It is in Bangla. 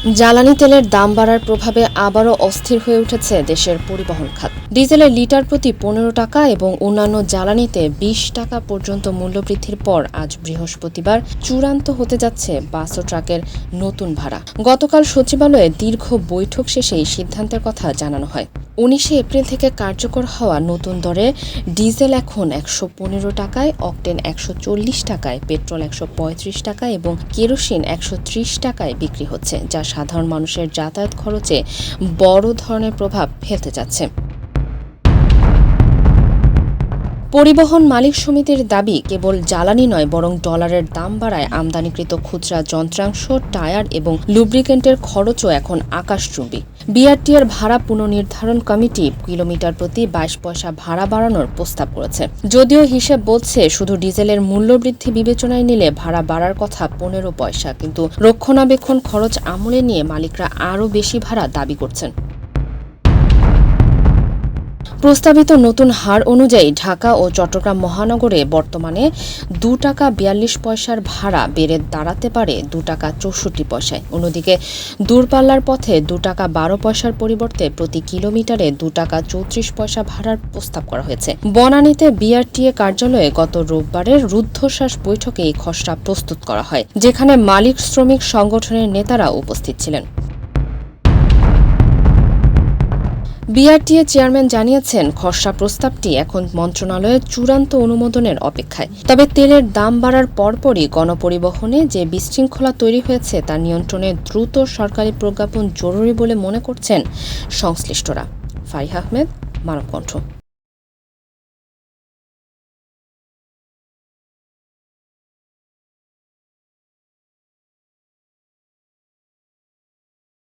জ্বালানি তেলের দাম বাড়ার প্রভাবে আবারও অস্থির হয়ে উঠেছে দেশের পরিবহন খাত। ডিজেলের লিটার প্রতি 15 টাকা এবং অন্যান্য জ্বালানিতে 20 টাকা পর্যন্ত মূল্যবৃদ্ধির পর আজ বৃহস্পতিবার চূড়ান্ত হতে যাচ্ছে বাস ও ট্রাকের নতুন ভাড়া। গতকাল সচিবালয়ে দীর্ঘ বৈঠক শেষে এই সিদ্ধান্তের কথা জানানো হয়। 19 এপ্রিল থেকে কার্যকর হওয়া নতুন দরে ডিজেল এখন 115 টাকায়, অকটেন 140 টাকায়, পেট্রোল 135 টাকায় এবং কেরোসিন 130 টাকায় বিক্রি হচ্ছে, যা সাধারণ মানুষের যাতায়াত খরচে বড় ধরনের প্রভাব ফেলতে যাচ্ছে। পরিবহন মালিক সমিতির দাবি, কেবল জ্বালানি নয় বরং ডলারের দাম বাড়ায় আমদানিকৃত খুচরা যন্ত্রাংশ, টায়ার এবং লুব্রিকেন্টের খরচও এখন আকাশচুম্বী। বিআরটিএর ভাড়া পুনর্নির্ধারণ কমিটি কিলোমিটার প্রতি 22 পয়সা ভাড়া বাড়ানোর প্রস্তাব করেছে। যদিও হিসেব বলছে শুধু ডিজেলের মূল্যবৃদ্ধি বিবেচনায় নিলে ভাড়া বাড়ার কথা 15 পয়সা, কিন্তু রক্ষণাবেক্ষণ খরচ আমলে নিয়ে মালিকরা আরও বেশি ভাড়া দাবি করছেন। প্রস্তাবিত নতুন হার অনুযায়ী ঢাকা ও চট্টগ্রাম মহানগরে বর্তমানে 2 টাকা 42 পয়সার ভাড়া বেড়ে দাঁড়াতে পারে 2 টাকা 64 পয়সায়। অন্যদিকে দূরপাল্লার পথে 2 টাকা 12 পয়সার পরিবর্তে প্রতি কিলোমিটারে 2 টাকা 34 পয়সা ভাড়ার প্রস্তাব করা হয়েছে। বনানীতে বিআরটিএ কার্যালয়ে গত রোববারের রুদ্ধশ্বাস বৈঠকে এই খসড়া প্রস্তুত করা হয়, যেখানে মালিক শ্রমিক সংগঠনের নেতারা উপস্থিত ছিলেন। বিআরটিএ চেয়ারম্যান জানিয়েছেন, খসড়া প্রস্তাবটি এখন মন্ত্রণালয়ের চূড়ান্ত অনুমোদনের অপেক্ষায়। তবে তেলের দাম বাড়ার পরপরই গণপরিবহনে যে বিশৃঙ্খলা তৈরি হয়েছে তা নিয়ন্ত্রণে দ্রুত সরকারি প্রজ্ঞাপন জরুরি বলে মনে করছেন সংশ্লিষ্টরা। ফারিহা আহমেদ, মানবকণ্ঠ।